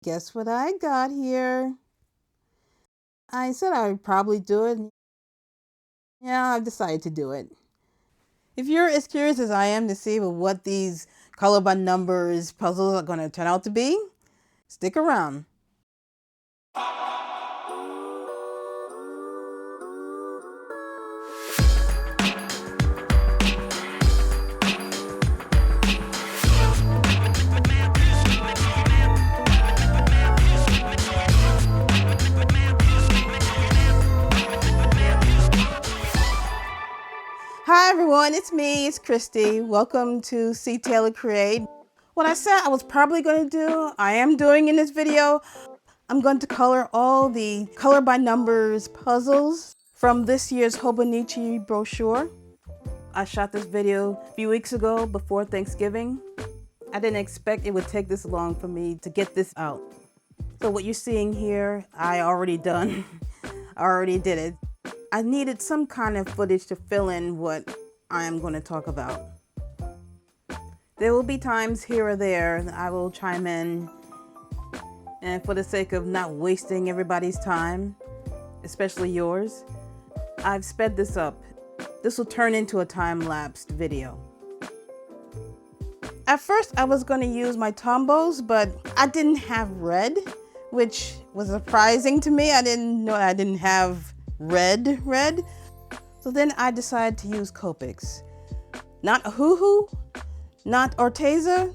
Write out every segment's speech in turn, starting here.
Guess what I got here? I said I would probably do it. Yeah, I've decided to do it. If you're as curious as I am to see what these color by numbers puzzles are going to turn out to be, stick around. Hi everyone, it's me, it's Christy. Welcome to See Taylor Create. What I said I was probably going to do, I am doing in this video. I'm going to color all the color by numbers puzzles from this year's Hobonichi brochure. I shot this video a few weeks ago before Thanksgiving. I didn't expect it would take this long for me to get this out. So what you're seeing here, I already done. I already did it. I needed some kind of footage to fill in what I am going to talk about. There will be times here or there that I will chime in, and for the sake of not wasting everybody's time, especially yours, I've sped this up. This will turn into a time-lapsed video. At first I was going to use my Tombos, but I didn't have red, which was surprising to me. I didn't know I didn't have red. So then I decided to use Copics. Not Hoo-Hoo, not Orteza,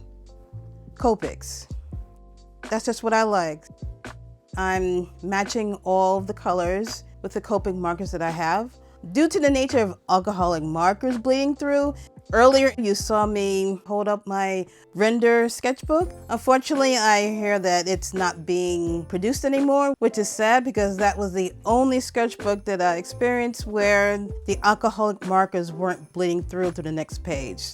Copics. That's just what I like. I'm matching all the colors with the Copic markers that I have. Due to the nature of alcoholic markers bleeding through, earlier you saw me hold up my render sketchbook. Unfortunately, I hear that it's not being produced anymore, which is sad because that was the only sketchbook that I experienced where the alcoholic markers weren't bleeding through to the next page.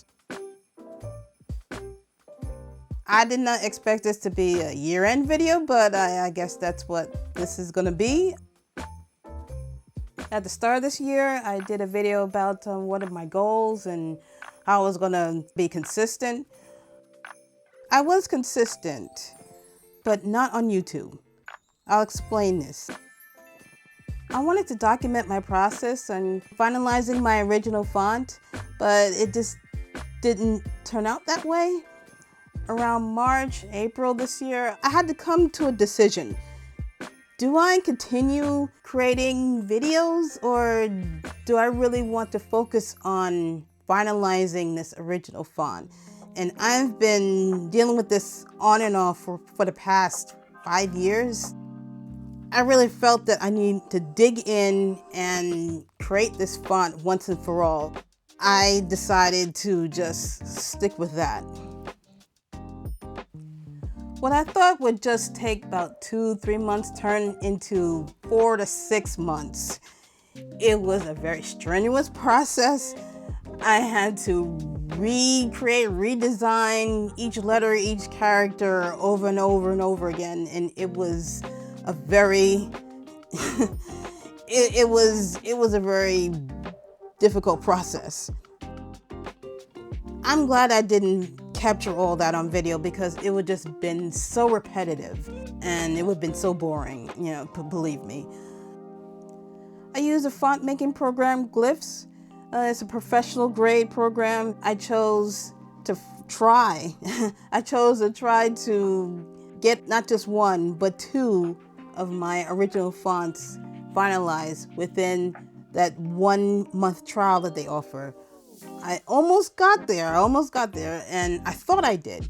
I did not expect this to be a year-end video, but I guess that's what this is gonna be. At the start of this year, I did a video about one of my goals and how I was gonna be consistent. I was consistent, but not on YouTube. I'll explain this. I wanted to document my process and finalizing my original font, but it just didn't turn out that way. Around March, April this year, I had to come to a decision. Do I continue creating videos, or do I really want to focus on finalizing this original font? And I've been dealing with this on and off for the past 5 years. I really felt that I need to dig in and create this font once and for all. I decided to just stick with that. What I thought would just take about 2-3 months turned into 4 to 6 months. It was a very strenuous process. I had to recreate, redesign each letter, each character over and over again, and it was a very it was a very difficult process. I'm glad I didn't capture all that on video because it would just been so repetitive and it would have been so boring, believe me. I use a font making program, Glyphs. It's a professional grade program. I chose to try to get not just 1, but 2 of my original fonts finalized within that 1-month trial that they offer. I almost got there, and I thought I did.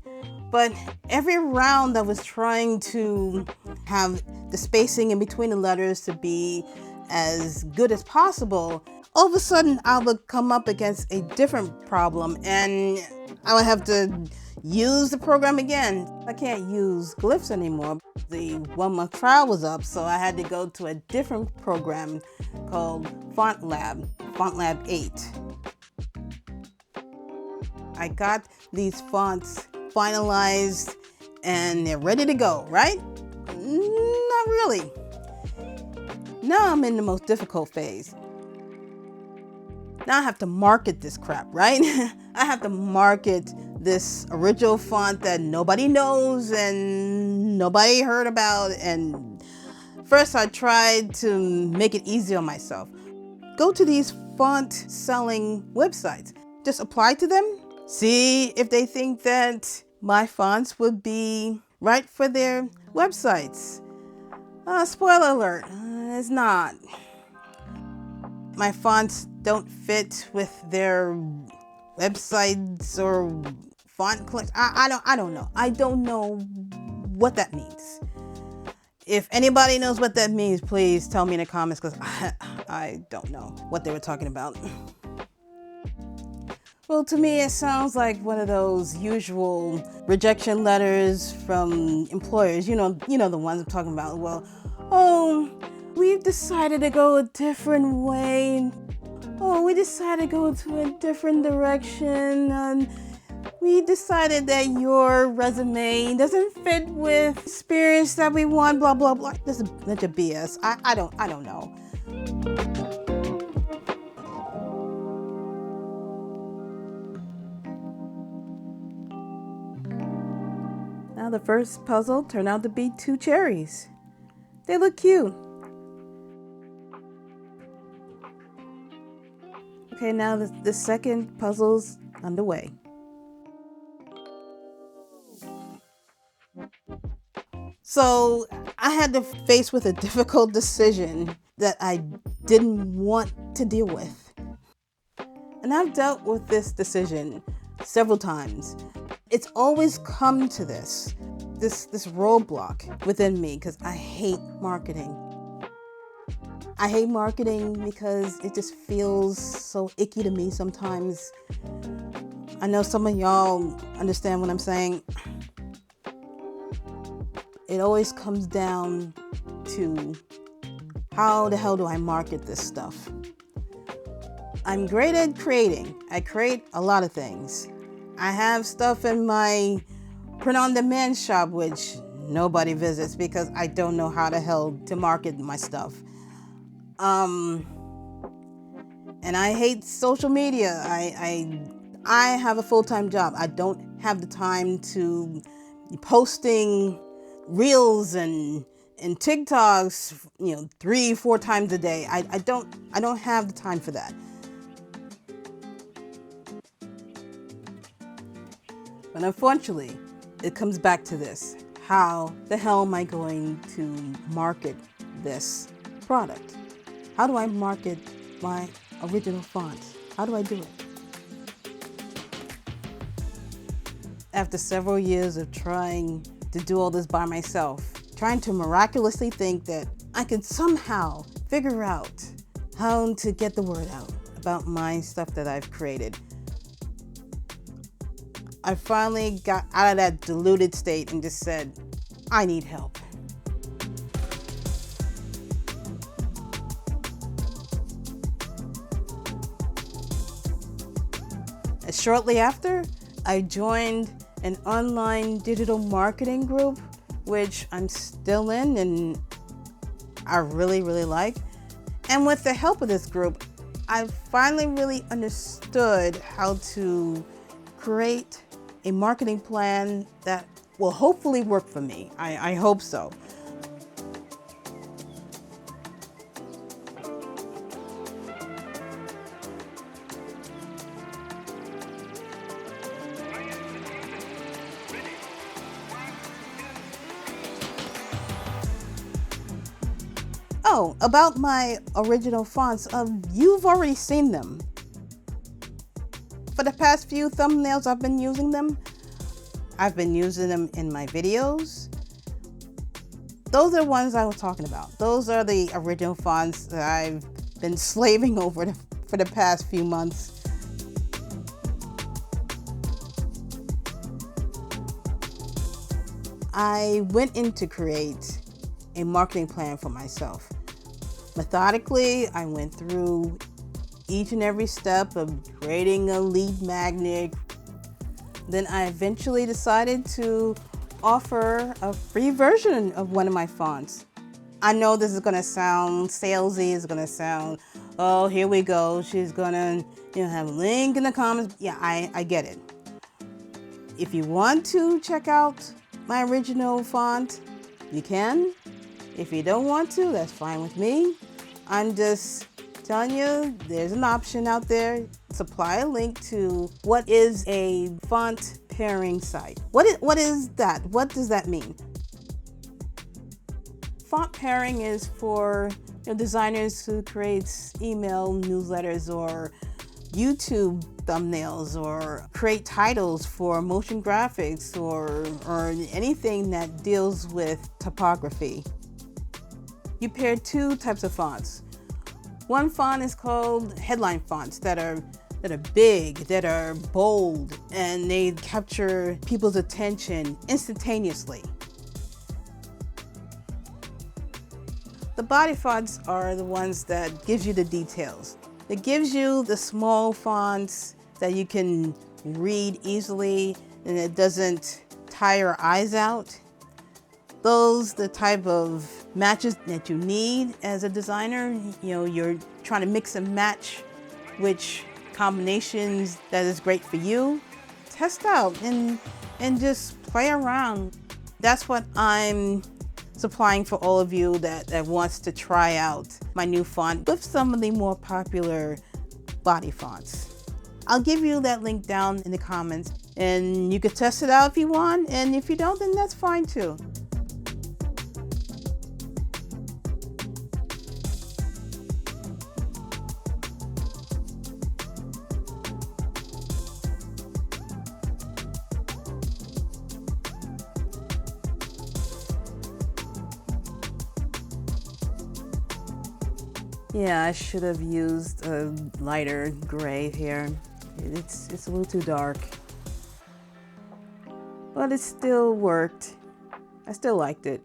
But every round I was trying to have the spacing in between the letters to be as good as possible, all of a sudden I would come up against a different problem and I would have to use the program again. I can't use Glyphs anymore. The 1-month trial was up, so I had to go to a different program called FontLab 8. I got these fonts finalized and they're ready to go, right? Not really. Now I'm in the most difficult phase. Now I have to market this crap, right? I have to market this original font that nobody knows and nobody heard about. And first I tried to make it easy on myself. Go to these font selling websites. Just apply to them. See if they think that my fonts would be right for their websites. Spoiler alert, it's not. My fonts don't fit with their websites or font clicks. I don't know. I don't know what that means. If anybody knows what that means, please tell me in the comments, because I don't know what they were talking about. Well, to me, it sounds like one of those usual rejection letters from employers. You know the ones I'm talking about. Well, oh, we've decided to go a different way. Oh, we decided to go to a different direction. We decided that your resume doesn't fit with experience that we want, blah, blah, blah. This is a bunch of BS. I don't know. Now the first puzzle turned out to be 2 cherries. They look cute. Okay, now the second puzzle's underway. So I had to face with a difficult decision that I didn't want to deal with. And I've dealt with this decision several times. It's always come to this roadblock within me because I hate marketing. I hate marketing because it just feels so icky to me sometimes. I know some of y'all understand what I'm saying. It always comes down to how the hell do I market this stuff? I'm great at creating. I create a lot of things. I have stuff in my print-on-demand shop which nobody visits because I don't know how the hell to market my stuff. And I hate social media. I have a full-time job. I don't have the time to posting reels and TikToks, 3-4 times a day. I don't have the time for that. But unfortunately, it comes back to this. How the hell am I going to market this product? How do I market my original fonts? How do I do it? After several years of trying to do all this by myself, trying to miraculously think that I could somehow figure out how to get the word out about my stuff that I've created, I finally got out of that deluded state and just said, I need help. And shortly after, I joined an online digital marketing group, which I'm still in and I really, really like. And with the help of this group, I finally really understood how to create a marketing plan that will hopefully work for me. I hope so. Oh, about my original fonts, you've already seen them. For the past few thumbnails, I've been using them. I've been using them in my videos. Those are the ones I was talking about. Those are the original fonts that I've been slaving over for the past few months. I went in to create a marketing plan for myself. Methodically, I went through each and every step of creating a lead magnet. Then I eventually decided to offer a free version of one of my fonts. I know this is gonna sound salesy, it's gonna sound, oh, here we go, she's gonna have a link in the comments. Yeah, I get it. If you want to check out my original font, you can. If you don't want to, that's fine with me. I'm just telling you, there's an option out there. Supply a link to what is a font pairing site. What is that? What does that mean? Font pairing is for designers who create email newsletters or YouTube thumbnails or create titles for motion graphics or anything that deals with typography. You pair two types of fonts. One font is called headline fonts that are big, that are bold, and they capture people's attention instantaneously. The body fonts are the ones that gives you the details. It gives you the small fonts that you can read easily and it doesn't tire your eyes out. Those the type of matches that you need as a designer. You're trying to mix and match which combinations that is great for you. Test out and just play around. That's what I'm supplying for all of you that wants to try out my new font with some of the more popular body fonts. I'll give you that link down in the comments and you can test it out if you want, and if you don't, then that's fine too. Yeah, I should have used a lighter gray here. It's a little too dark. But it still worked. I still liked it.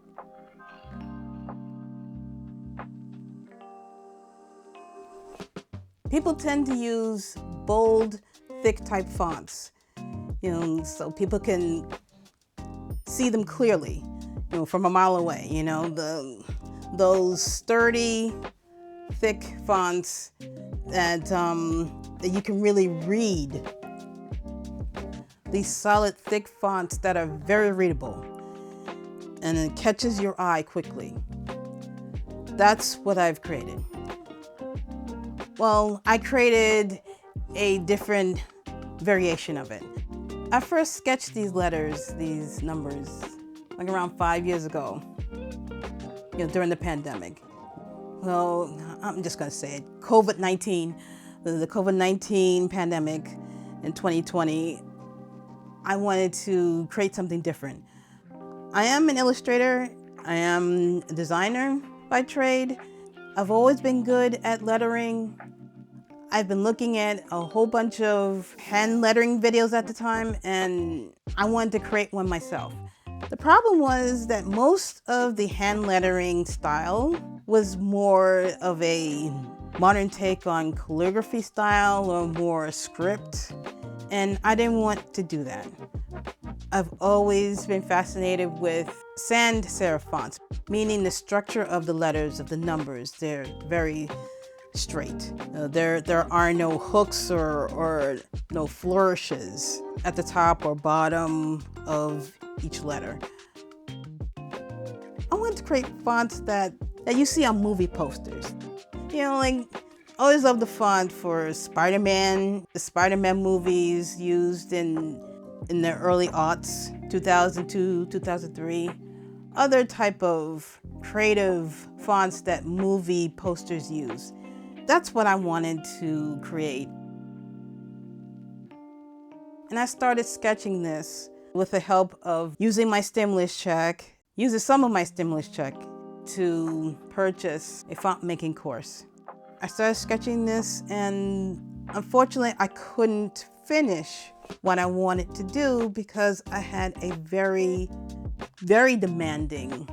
People tend to use bold, thick type fonts, so people can see them clearly, from a mile away. Those sturdy, thick fonts that you can really read. These solid, thick fonts that are very readable and it catches your eye quickly. That's what I've created. Well, I created a different variation of it. I first sketched these letters, these numbers, like around 5 years ago, during the pandemic. Well, I'm just gonna say it, COVID-19, the COVID-19 pandemic in 2020, I wanted to create something different. I am an illustrator, I am a designer by trade. I've always been good at lettering. I've been looking at a whole bunch of hand lettering videos at the time, and I wanted to create one myself. The problem was that most of the hand lettering style was more of a modern take on calligraphy style or more script, and I didn't want to do that. I've always been fascinated with sans serif fonts, meaning the structure of the letters, of the numbers. They're very straight. There are no hooks or no flourishes at the top or bottom of each letter. I wanted to create fonts that you see on movie posters. I always loved the font for Spider-Man, the Spider-Man movies used in the early aughts, 2002, 2003. Other type of creative fonts that movie posters use. That's what I wanted to create. And I started sketching this with the help of using some of my stimulus check to purchase a font making course. I started sketching this, and unfortunately I couldn't finish what I wanted to do because I had a very, very demanding,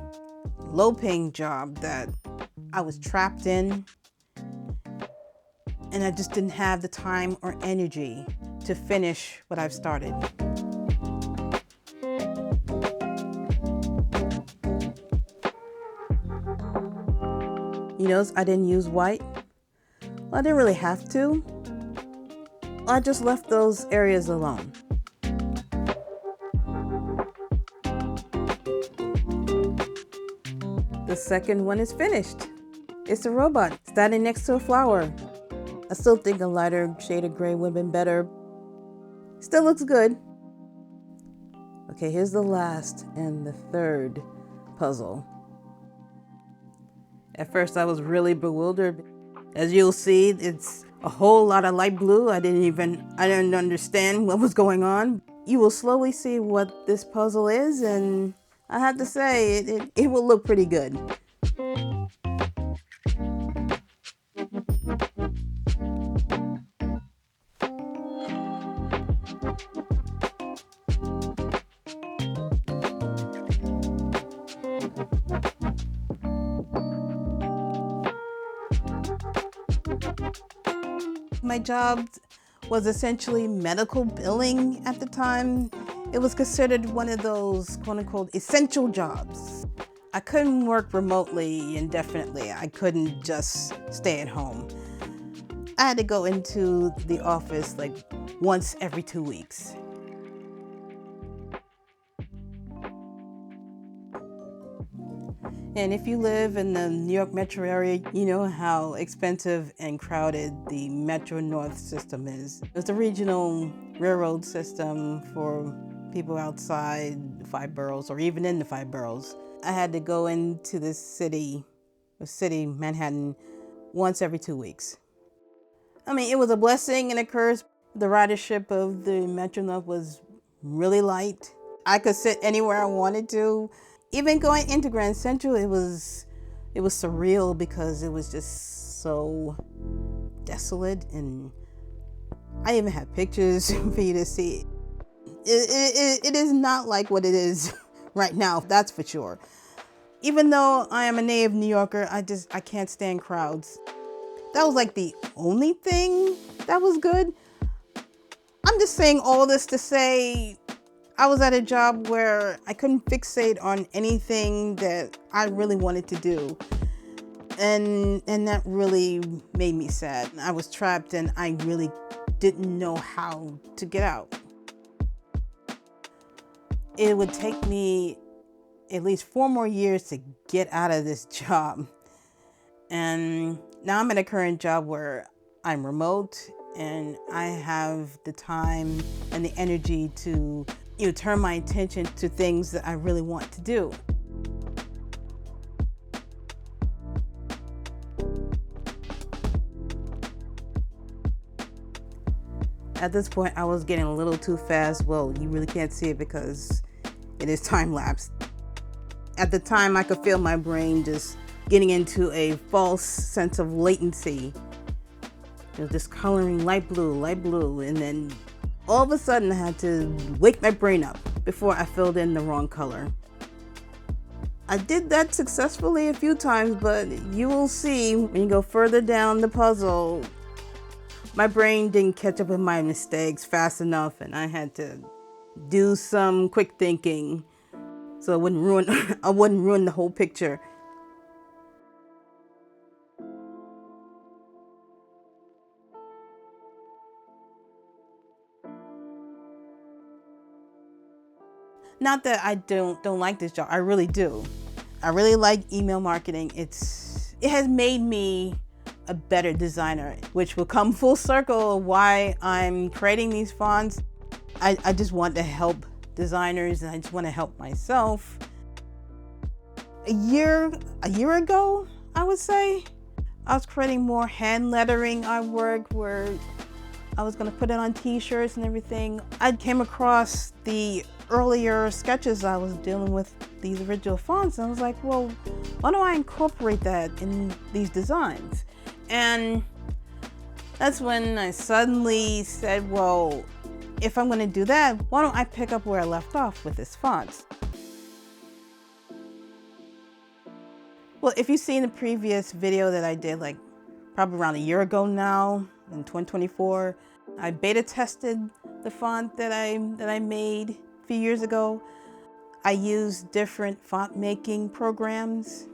low-paying job that I was trapped in, and I just didn't have the time or energy to finish what I've started. You notice I didn't use white? Well, I didn't really have to. I just left those areas alone. The second one is finished. It's a robot standing next to a flower. I still think a lighter shade of gray would have been better. Still looks good. Okay, here's the last and the third puzzle. At first I was really bewildered. As you'll see, it's a whole lot of light blue. I didn't understand what was going on. You will slowly see what this puzzle is, and I have to say, it will look pretty good. My job was essentially medical billing at the time. It was considered one of those quote-unquote essential jobs. I couldn't work remotely indefinitely. I couldn't just stay at home. I had to go into the office like once every 2 weeks. And if you live in the New York metro area, you know how expensive and crowded the Metro North system is. It's a regional railroad system for people outside the 5 boroughs or even in the 5 boroughs. I had to go into this city, Manhattan, once every 2 weeks. I mean, it was a blessing and a curse. The ridership of the Metro North was really light. I could sit anywhere I wanted to. Even going into Grand Central, it was surreal because it was just so desolate, and I even have pictures for you to see. It is not like what it is right now, that's for sure. Even though I am a native New Yorker, I can't stand crowds. That was like the only thing that was good. I'm just saying all this to say, I was at a job where I couldn't fixate on anything that I really wanted to do. And that really made me sad. I was trapped and I really didn't know how to get out. It would take me at least 4 more years to get out of this job. And now I'm in a current job where I'm remote and I have the time and the energy to turn my attention to things that I really want to do. At this point, I was getting a little too fast. Well, you really can't see it because it is time-lapse. At the time, I could feel my brain just getting into a false sense of latency. It was just coloring light blue, and then all of a sudden I had to wake my brain up before I filled in the wrong color. I did that successfully a few times, but you will see when you go further down the puzzle, my brain didn't catch up with my mistakes fast enough, and I had to do some quick thinking so I wouldn't ruin the whole picture. Not that I don't like this job. I really do. I really like email marketing. It has made me a better designer, which will come full circle why I'm creating these fonts. I just want to help designers, and I just want to help myself. A year ago, I would say, I was creating more hand lettering artwork where I was going to put it on t-shirts and everything. I came across the earlier sketches I was dealing with these original fonts, and I was like, well, why don't I incorporate that in these designs? And that's when I suddenly said, well, if I'm going to do that, why don't I pick up where I left off with this font? Well, if you've seen the previous video that I did, like probably around a year ago now, in 2024, I beta tested the font that I made a few years ago. I used different font making programs.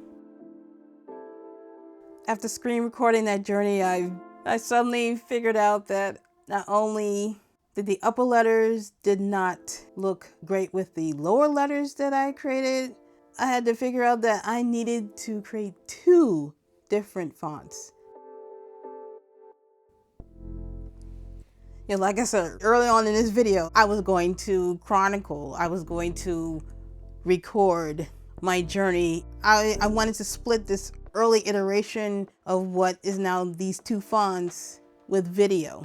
After screen recording that journey, I suddenly figured out that not only did the upper letters did not look great with the lower letters that I created, I had to figure out that I needed to create 2 different fonts. Like I said early on in this video, I was going to chronicle, I was going to record my journey. I wanted to split this early iteration of what is now these 2 fonts with video.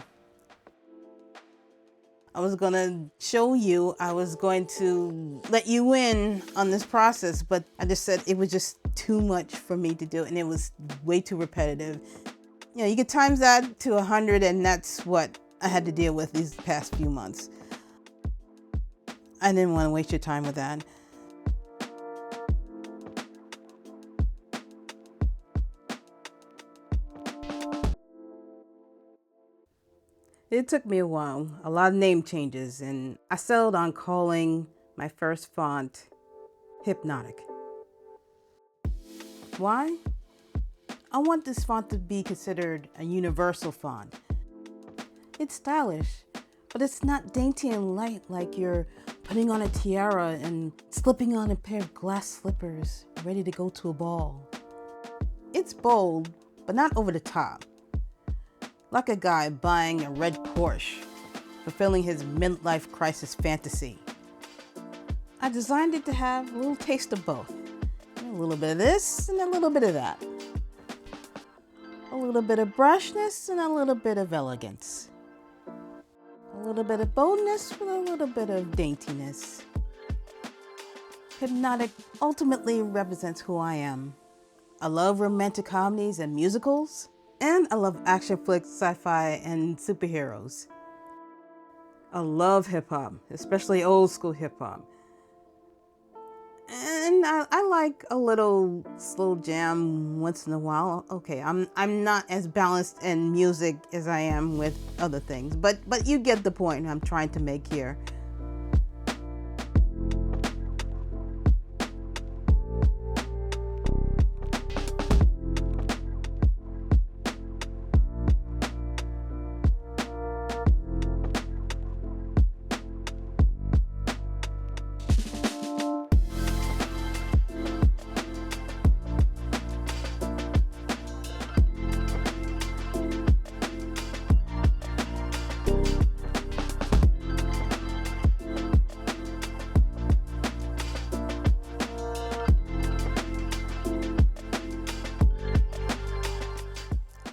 I was gonna show you, I was going to let you in on this process, but I just said it was just too much for me to do and it was way too repetitive. You get times that to 100 and that's what I had to deal with these past few months. I didn't want to waste your time with that. It took me a while, a lot of name changes, and I settled on calling my first font Hypnotic. Why? I want this font to be considered a universal font. It's stylish, but it's not dainty and light like you're putting on a tiara and slipping on a pair of glass slippers ready to go to a ball. It's bold, but not over the top. Like a guy buying a red Porsche, fulfilling his midlife crisis fantasy. I designed it to have a little taste of both. A little bit of this and a little bit of that. A little bit of brushness and a little bit of elegance. A little bit of boldness with a little bit of daintiness. Hypnotic ultimately represents who I am. I love romantic comedies and musicals. And I love action flicks, sci-fi, and superheroes. I love hip-hop, especially old school hip-hop. And I like a little slow jam once in a while. Okay, I'm not as balanced in music as I am with other things, but you get the point I'm trying to make here.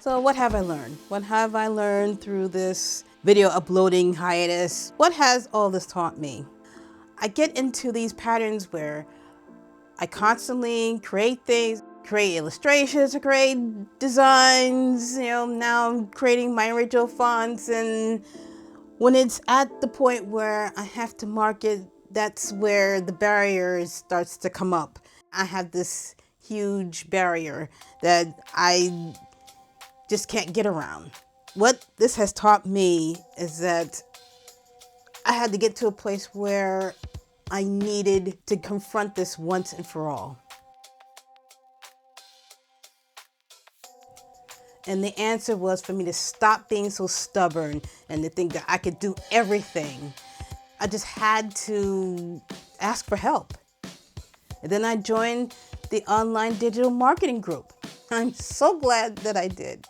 So what have I learned? What have I learned through this video uploading hiatus? What has all this taught me? I get into these patterns where I constantly create things, create illustrations, create designs, now I'm creating my original fonts, and when it's at the point where I have to market, that's where the barrier starts to come up. I have this huge barrier that I just can't get around. What this has taught me is that I had to get to a place where I needed to confront this once and for all. And the answer was for me to stop being so stubborn and to think that I could do everything. I just had to ask for help. And then I joined the online digital marketing group. I'm so glad that I did.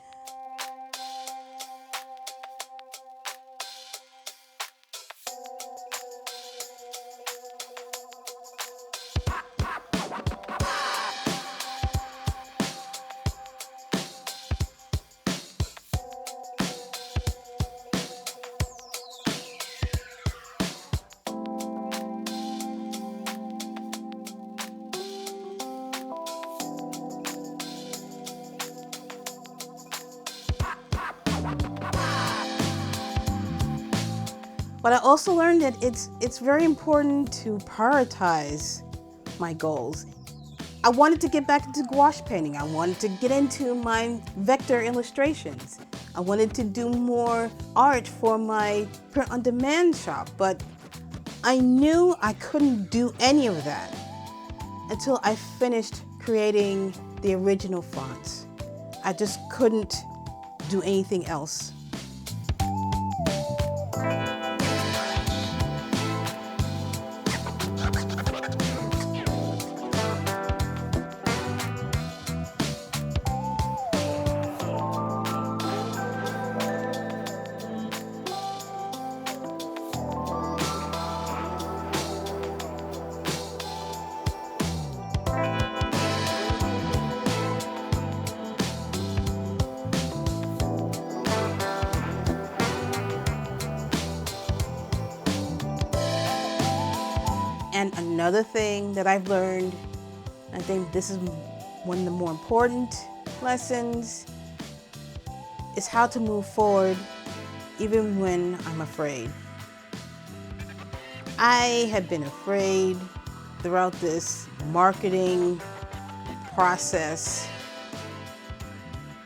But I also learned that it's very important to prioritize my goals. I wanted to get back into gouache painting. I wanted to get into my vector illustrations. I wanted to do more art for my print-on-demand shop, but I knew I couldn't do any of that until I finished creating the original fonts. I just couldn't do anything else. Another thing that I've learned, I think this is one of the more important lessons, is how to move forward even when I'm afraid. I have been afraid throughout this marketing process.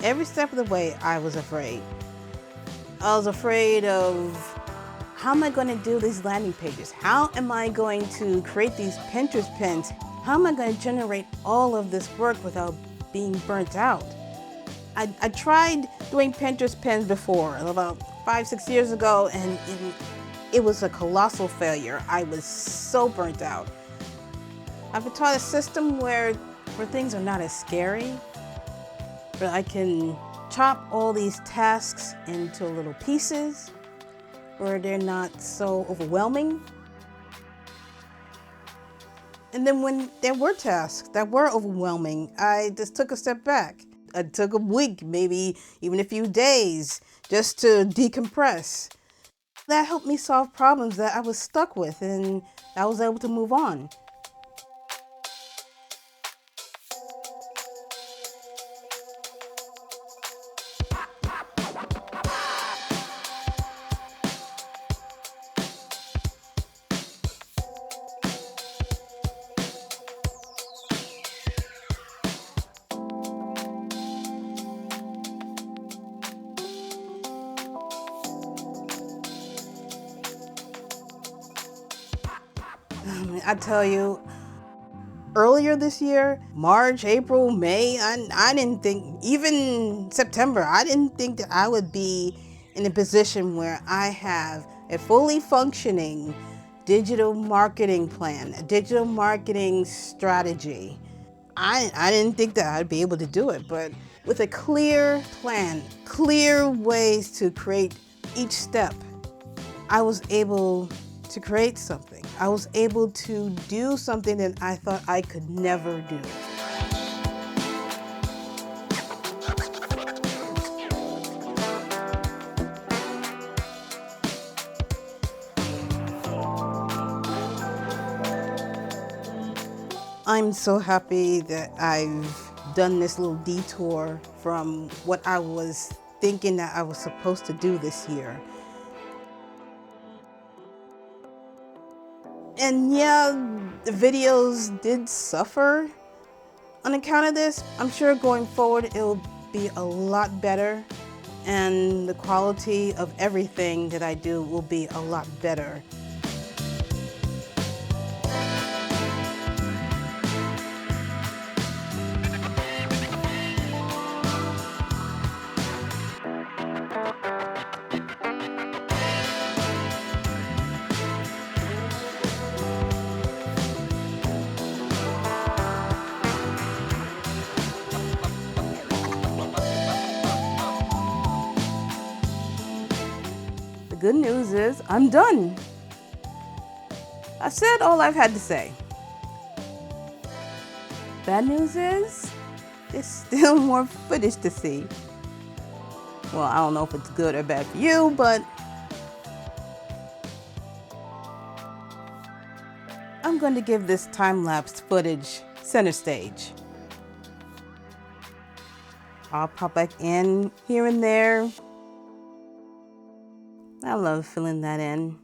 Every step of the way, I was afraid. I was afraid of, how am I going to do these landing pages? How am I going to create these Pinterest pins? How am I going to generate all of this work without being burnt out? I tried doing Pinterest pins before, about 5-6 years ago, and it was a colossal failure. I was so burnt out. I've been taught a system where things are not as scary, where I can chop all these tasks into little pieces, where they're not so overwhelming. And then when there were tasks that were overwhelming, I just took a step back. I took a week, maybe even a few days, just to decompress. That helped me solve problems that I was stuck with, and I was able to move on. I tell you, earlier this year, March, April, May, I didn't think, even September, I didn't think that I would be in a position where I have a fully functioning digital marketing plan, a digital marketing strategy. I didn't think that I'd be able to do it, but with a clear plan, clear ways to create each step, I was able to create something. I was able to do something that I thought I could never do. I'm so happy that I've done this little detour from what I was thinking that I was supposed to do this year. And yeah, the videos did suffer on account of this. I'm sure going forward it'll be a lot better, and the quality of everything that I do will be a lot better. The good news is I'm done. I said all I've had to say. Bad news is there's still more footage to see. Well, I don't know if it's good or bad for you, but I'm going to give this time-lapse footage center stage. I'll pop back in here and there. I love filling that in.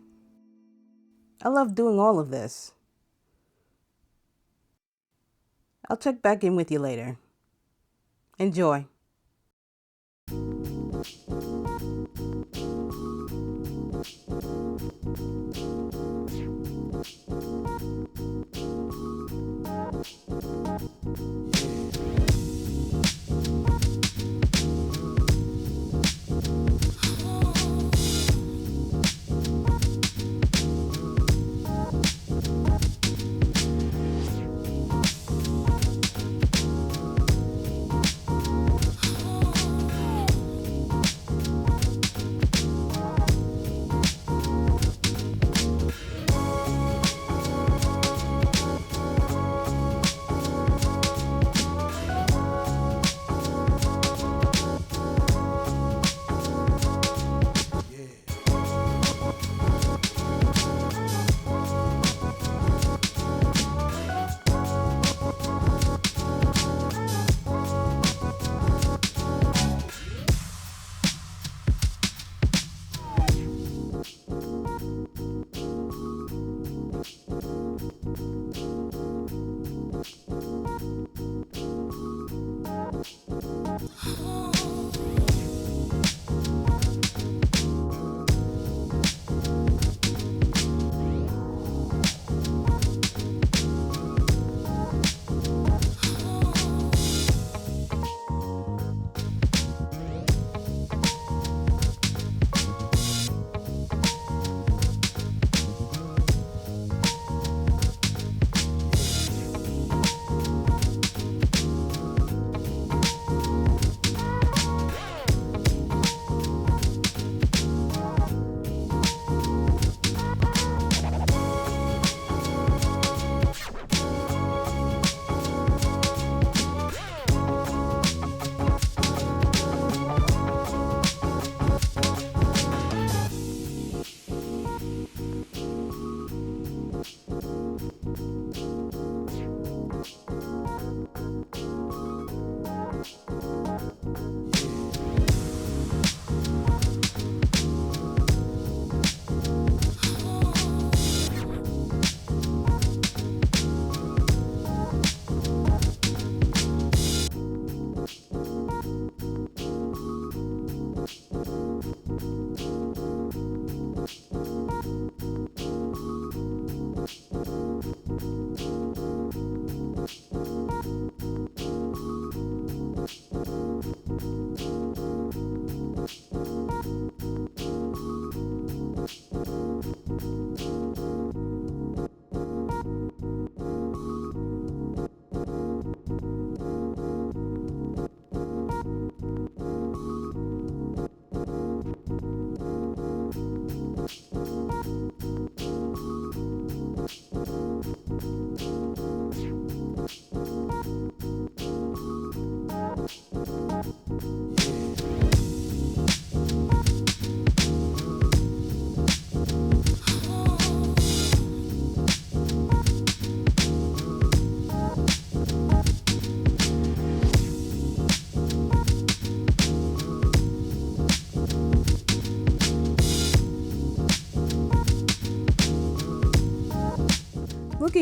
I love doing all of this. I'll check back in with you later. Enjoy.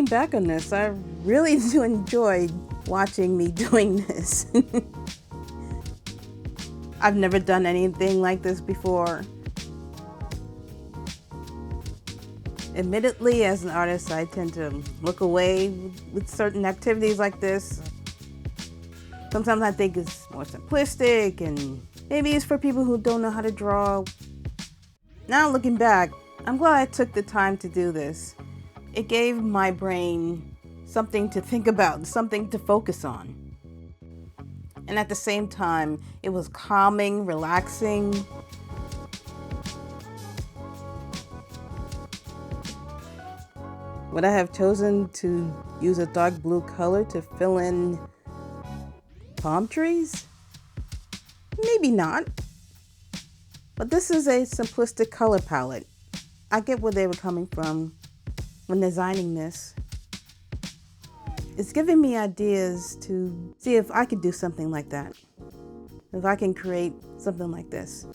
looking back on this, I really do enjoy watching me doing this. I've never done anything like this before. Admittedly, as an artist, I tend to look away with certain activities like this. Sometimes I think it's more simplistic and maybe it's for people who don't know how to draw. Now looking back, I'm glad I took the time to do this. It gave my brain something to think about, something to focus on. And at the same time, it was calming, relaxing. Would I have chosen to use a dark blue color to fill in palm trees? Maybe not. But this is a simplistic color palette. I get where they were coming from when designing this. It's giving me ideas to see if I could do something like that. If I can create something like this.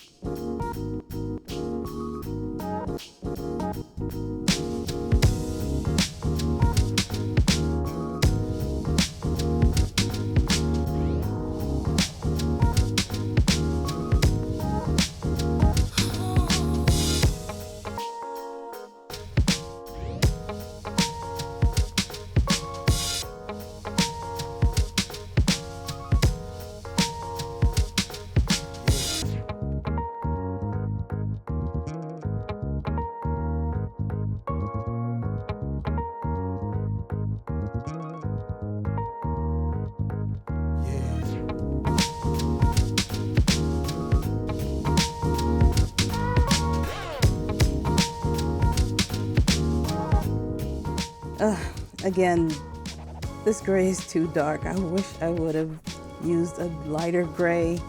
Again, this gray is too dark. I wish I would have used a lighter gray.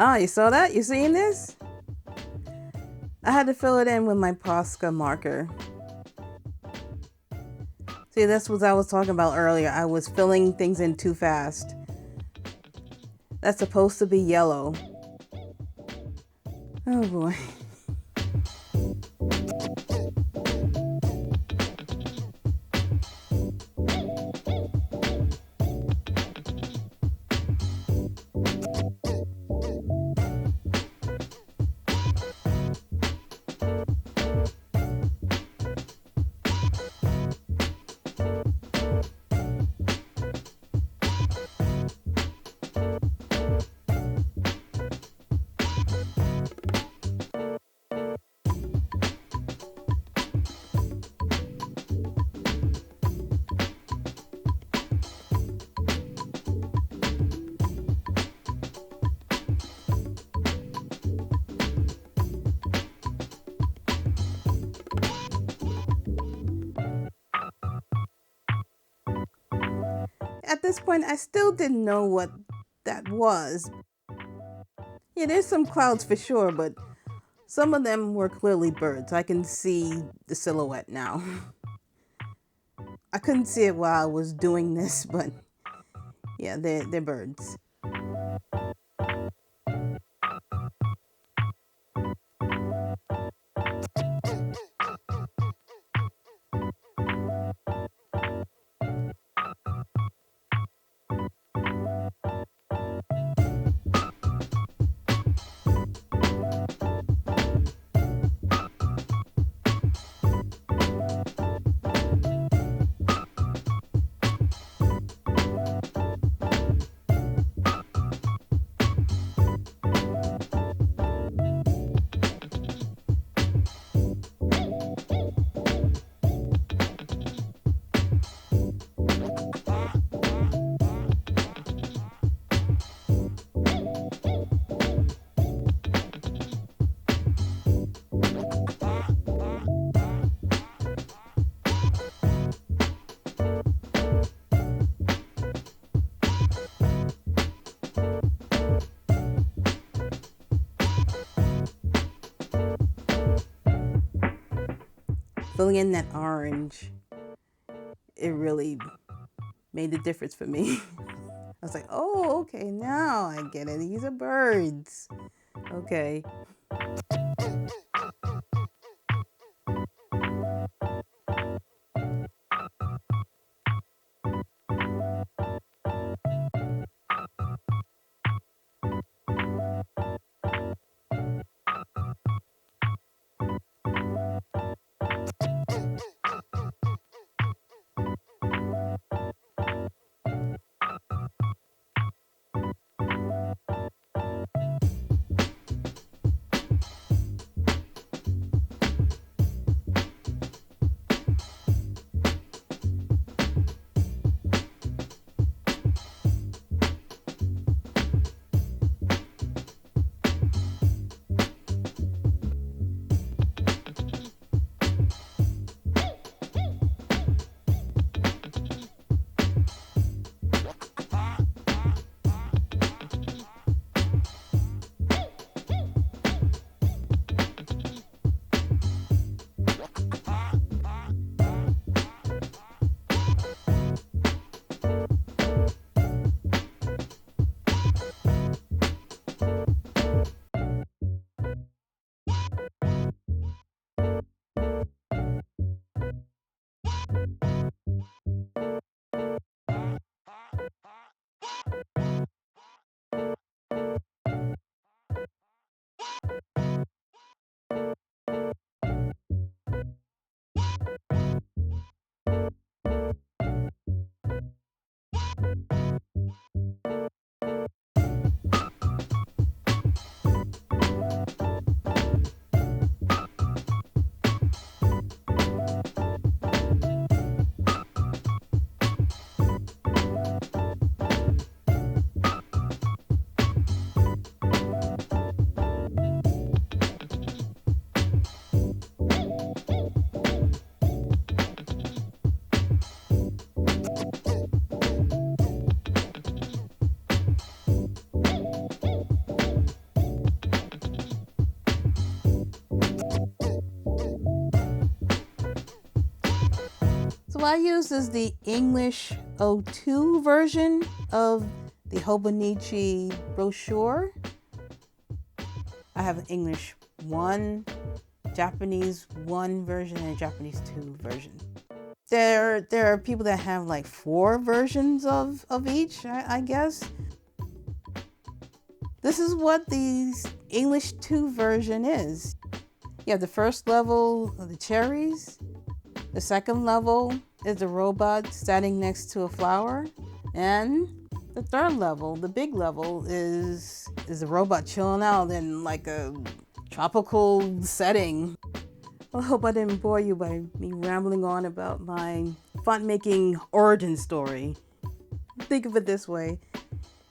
Ah, you saw that? You seeing this? I had to fill it in with my Posca marker. See, that's what I was talking about earlier. I was filling things in too fast. That's supposed to be yellow. Oh boy. at this point, I still didn't know what that was. Yeah, there's some clouds for sure, but some of them were clearly birds. I can see the silhouette now. I couldn't see it while I was doing this, but yeah, they're birds. Filling in that orange, it really made the difference for me. I was like, oh, okay, now I get it. These are birds. Okay. So I use the English 02 version of the Hobonichi brochure. I have an English 1, Japanese 1 version, and a Japanese 2 version. There are people that have like 4 versions of each, I guess. This is what the English 2 version is. You have the first level of the cherries. The second level is the robot standing next to a flower. And the third level, the big level, is the robot chilling out in like a tropical setting. Well, I hope I didn't bore you by me rambling on about my font making origin story. Think of it this way.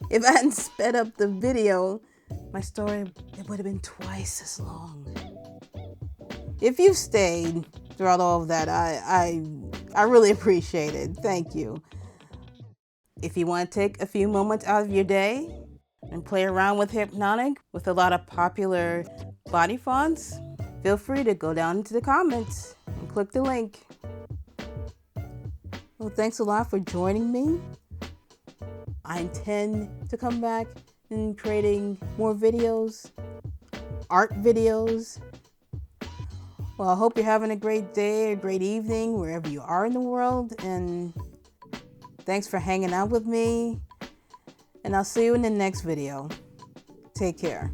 If I hadn't sped up the video, my story, it would have been twice as long. If you've stayed throughout all of that, I really appreciate it. Thank you. If you want to take a few moments out of your day and play around with Hypnotic with a lot of popular body fonts, feel free to go down into the comments and click the link. Well, thanks a lot for joining me. I intend to come back and creating more videos, art videos. Well, I hope you're having a great day or great evening wherever you are in the world, and thanks for hanging out with me, and I'll see you in the next video. Take care.